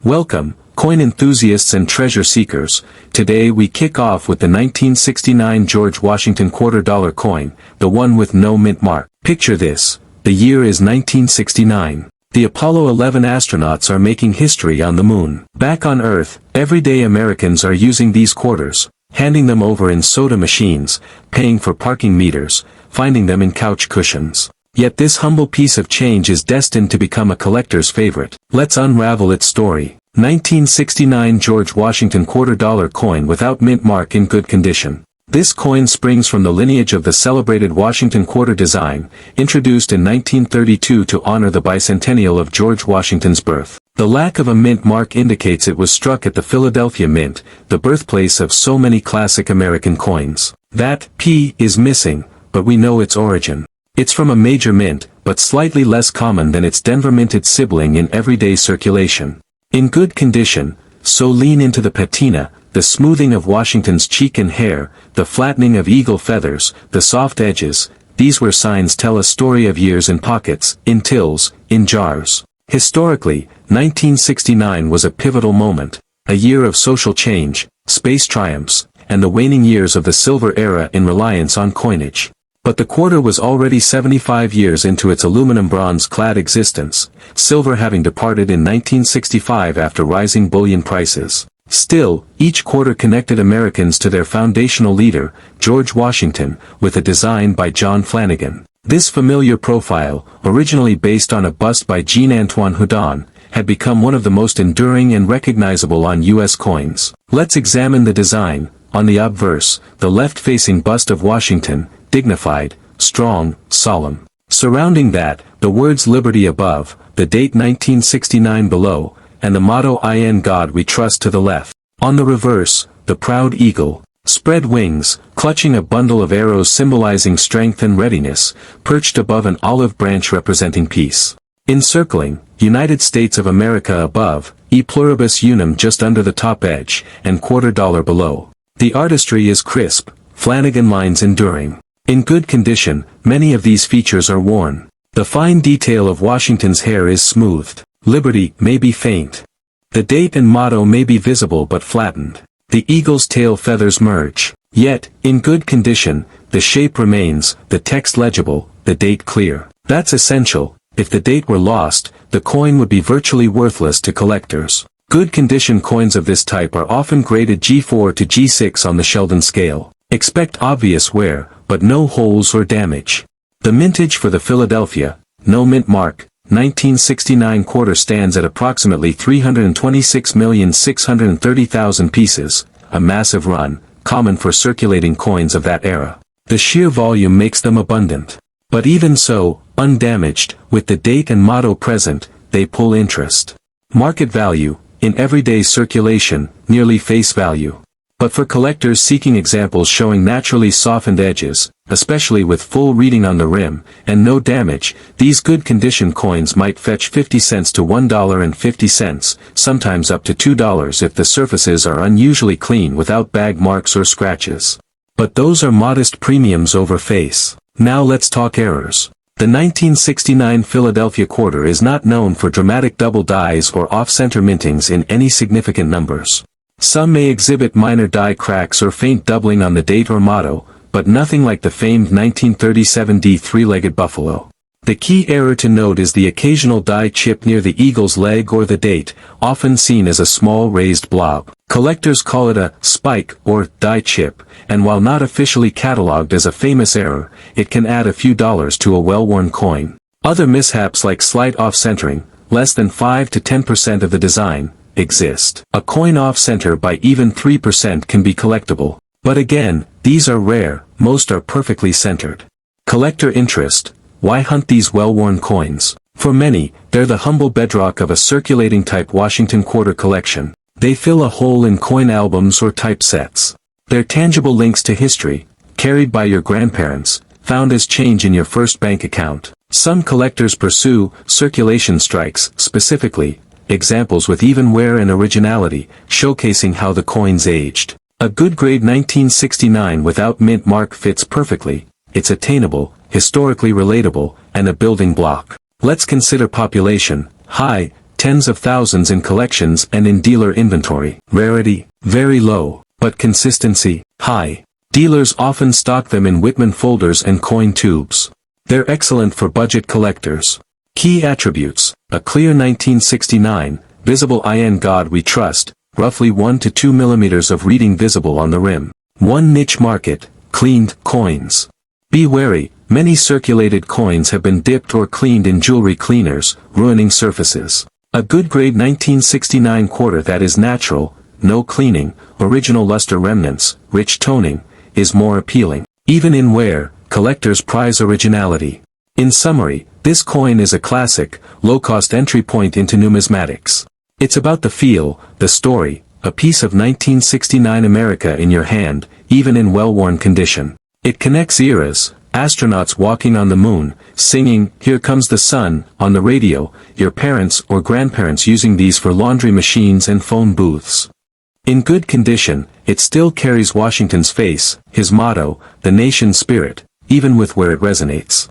Welcome, coin enthusiasts and treasure seekers. Today we kick off with the 1969 George Washington $quarter coin, the one with no mint mark. Picture this. The year is 1969. The Apollo 11 astronauts are making history on the moon. Back on Earth, everyday Americans are using these quarters, handing them over in soda machines, paying for parking meters, finding them in couch cushions. Yet this humble piece of change is destined to become a collector's favorite. Let's unravel its story. 1969 George Washington $quarter coin without mint mark in good condition. This coin springs from the lineage of the celebrated Washington quarter design, introduced in 1932 to honor the bicentennial of George Washington's birth. The lack of a mint mark indicates it was struck at the Philadelphia Mint, the birthplace of so many classic American coins. That P is missing, but we know its origin. It's from a major mint, but slightly less common than its Denver minted sibling in everyday circulation. In good condition, so lean into the patina, the smoothing of Washington's cheek and hair, the flattening of eagle feathers, the soft edges, these were signs tell a story of years in pockets, in tills, in jars. Historically, 1969 was a pivotal moment, a year of social change, space triumphs, and the waning years of the silver era in reliance on coinage. But the quarter was already 75 years into its aluminum bronze-clad existence, silver having departed in 1965 after rising bullion prices. Still, each quarter connected Americans to their foundational leader, George Washington, with a design by John Flanagan. This familiar profile, originally based on a bust by Jean-Antoine Houdon, had become one of the most enduring and recognizable on U.S. coins. Let's examine the design. On the obverse, the left-facing bust of Washington, dignified, strong, solemn. Surrounding that, the words Liberty above, the date 1969 below, and the motto In God We Trust to the left. On the reverse, the proud eagle, spread wings, clutching a bundle of arrows symbolizing strength and readiness, perched above an olive branch representing peace. Encircling, United States of America above, E pluribus unum just under the top edge, and $quarter below. The artistry is crisp, Flanagan lines enduring. In good condition, many of these features are worn. The fine detail of Washington's hair is smoothed. Liberty may be faint. The date and motto may be visible but flattened. The eagle's tail feathers merge. Yet, in good condition, the shape remains, the text legible, the date clear. That's essential. If the date were lost, the coin would be virtually worthless to collectors. Good condition coins of this type are often graded G4 to G6 on the Sheldon scale. Expect obvious wear, but no holes or damage. The mintage for the Philadelphia, no mint mark, 1969 quarter stands at approximately 326,630,000 pieces, a massive run, common for circulating coins of that era. The sheer volume makes them abundant. But even so, undamaged, with the date and motto present, they pull interest. Market value, in everyday circulation, nearly face value. But for collectors seeking examples showing naturally softened edges, especially with full reading on the rim, and no damage, these good condition coins might fetch 50 cents to $1.50, sometimes up to $2 if the surfaces are unusually clean without bag marks or scratches. But those are modest premiums over face. Now let's talk errors. The 1969 Philadelphia quarter is not known for dramatic double dies or off-center mintings in any significant numbers. Some may exhibit minor die cracks or faint doubling on the date or motto, but nothing like the famed 1937 D three-legged buffalo. The key error to note is the occasional die chip near the eagle's leg or the date, often seen as a small raised blob. Collectors call it a spike or die chip, and while not officially catalogued as a famous error, it can add a few dollars to a well-worn coin. Other mishaps like slight off-centering, less than 5 to 10% of the design, exist. A coin off-center by even 3% can be collectible. But again, these are rare, most are perfectly centered. Collector interest. Why hunt these well-worn coins? For many, they're the humble bedrock of a circulating type Washington quarter collection. They fill a hole in coin albums or typesets. They're tangible links to history, carried by your grandparents, found as change in your first bank account. Some collectors pursue circulation strikes, specifically, examples with even wear and originality, showcasing how the coins aged. A good grade 1969 without mint mark fits perfectly. It's attainable, historically relatable, and a building block. Let's consider population. High, tens of thousands in collections and in dealer inventory. Rarity, very low, but consistency, high. Dealers often stock them in Whitman folders and coin tubes. They're excellent for budget collectors. Key attributes: a clear 1969, visible in God we trust, roughly 1 to 2 millimeters of reading visible on the rim. One niche market, cleaned coins. Be wary, many circulated coins have been dipped or cleaned in jewelry cleaners, ruining surfaces. A good grade 1969 quarter that is natural, no cleaning, original luster remnants, rich toning, is more appealing. Even in wear, collectors prize originality. In summary, this coin is a classic, low-cost entry point into numismatics. It's about the feel, the story, a piece of 1969 America in your hand, even in well-worn condition. It connects eras, astronauts walking on the moon, singing "Here Comes the Sun" on the radio, your parents or grandparents using these for laundry machines and phone booths. In good condition, it still carries Washington's face, his motto, the nation's spirit, even with where it resonates.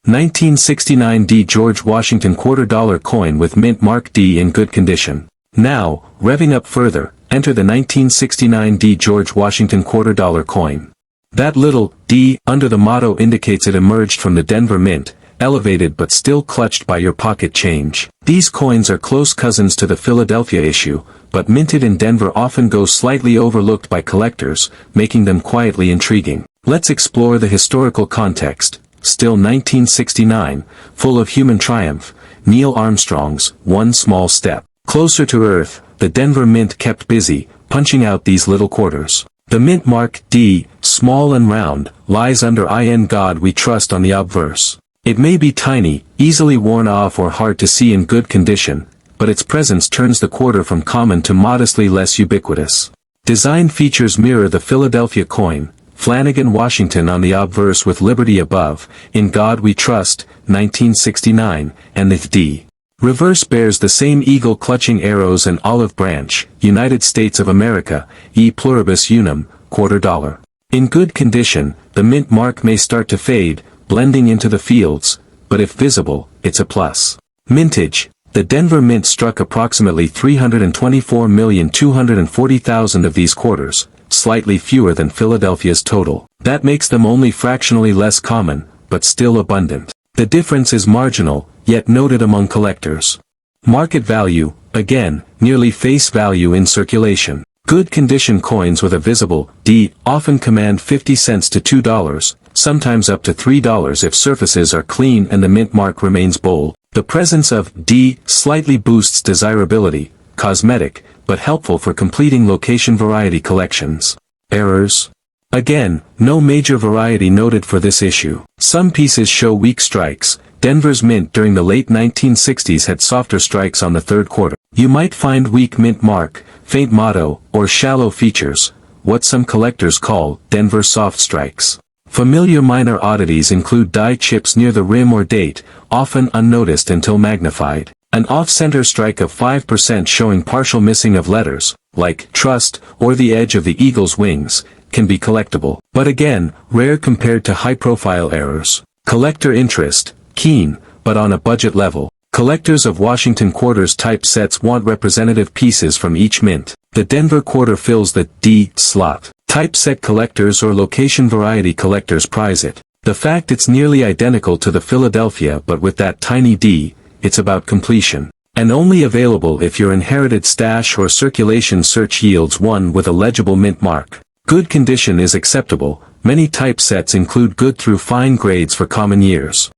1969 D George Washington $quarter coin with mint mark D in good condition. Now, revving up further, enter the 1969 D George Washington $quarter coin. That little D under the motto indicates it emerged from the Denver Mint, elevated but still clutched by your pocket change. These coins are close cousins to the Philadelphia issue, but minted in Denver often go slightly overlooked by collectors, making them quietly intriguing. Let's explore the historical context. Still 1969, full of human triumph, Neil Armstrong's One Small Step. Closer to Earth, the Denver Mint kept busy, punching out these little quarters. The mint mark D, small and round, lies under "In God We Trust" on the obverse. It may be tiny, easily worn off or hard to see in good condition, but its presence turns the quarter from common to modestly less ubiquitous. Design features mirror the Philadelphia coin, Flanagan Washington on the obverse with Liberty above, "In God We Trust," 1969, and the D. Reverse bears the same eagle clutching arrows and olive branch, United States of America, E pluribus unum, $quarter. In good condition, the mint mark may start to fade, blending into the fields, but if visible, it's a plus. Mintage. The Denver Mint struck approximately 324,240,000 of these quarters, slightly fewer than Philadelphia's total. That makes them only fractionally less common, but still abundant. The difference is marginal, yet noted among collectors. Market value, again, nearly face value in circulation. Good condition coins with a visible D often command 50 cents to $2, sometimes up to $3 if surfaces are clean and the mint mark remains bold. The presence of D slightly boosts desirability, cosmetic, but helpful for completing location variety collections. Errors? Again, no major variety noted for this issue. Some pieces show weak strikes. Denver's mint during the late 1960s had softer strikes on the third quarter. You might find weak mint mark, faint motto, or shallow features, what some collectors call Denver soft strikes. Familiar minor oddities include die chips near the rim or date, often unnoticed until magnified. An off-center strike of 5% showing partial missing of letters, like "Trust" or the edge of the eagle's wings, can be collectible, but again, rare compared to high-profile errors. Collector interest, keen, but on a budget level. Collectors of Washington quarters type sets want representative pieces from each mint. The Denver quarter fills the D slot. Typeset collectors or location variety collectors prize it. The fact it's nearly identical to the Philadelphia but with that tiny D, it's about completion. And only available if your inherited stash or circulation search yields one with a legible mint mark. Good condition is acceptable. Many typesets include good through fine grades for common years.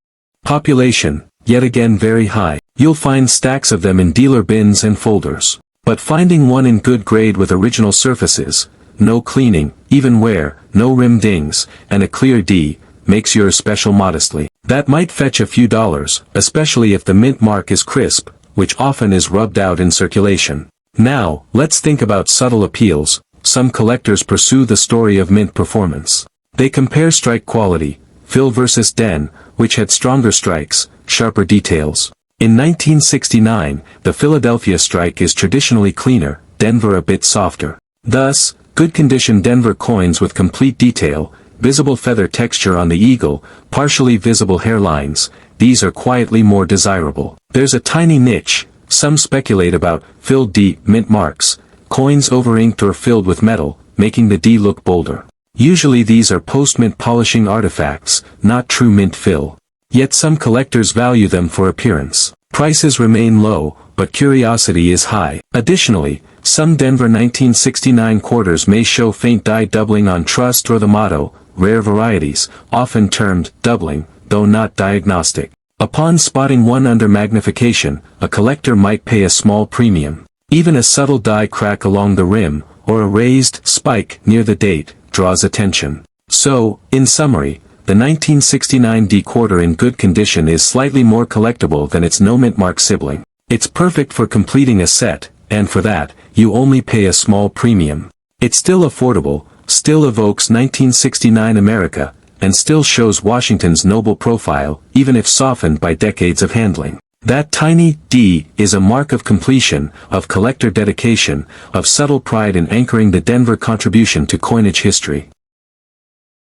Population, yet again very high. You'll find stacks of them in dealer bins and folders. But finding one in good grade with original surfaces, no cleaning, even wear, no rim dings, and a clear D, makes yours special modestly. That might fetch a few dollars, especially if the mint mark is crisp, which often is rubbed out in circulation. Now, let's think about subtle appeals. Some collectors pursue the story of mint performance. They compare strike quality, Phil versus Den, which had stronger strikes, sharper details. In 1969, the Philadelphia strike is traditionally cleaner, Denver a bit softer. Thus, good condition Denver coins with complete detail, visible feather texture on the eagle, partially visible hairlines, these are quietly more desirable. There's a tiny niche, Some speculate about filled D mint marks, coins over-inked or filled with metal, making the D look bolder. Usually these are post-mint polishing artifacts, not true mint fill. Yet some collectors value them for appearance. Prices remain low, but curiosity is high. Additionally, some Denver 1969 quarters may show faint die doubling on trust or the motto, rare varieties, often termed doubling, though not diagnostic. Upon spotting one under magnification, a collector might pay a small premium. Even a subtle die crack along the rim, or a raised spike near the date, draws attention. So, in summary, the 1969 D quarter in good condition is slightly more collectible than its no mint mark sibling. It's perfect for completing a set, and for that, you only pay a small premium. It's still affordable, still evokes 1969 America, and still shows Washington's noble profile, even if softened by decades of handling. That tiny D is a mark of completion, of collector dedication, of subtle pride in anchoring the Denver contribution to coinage history.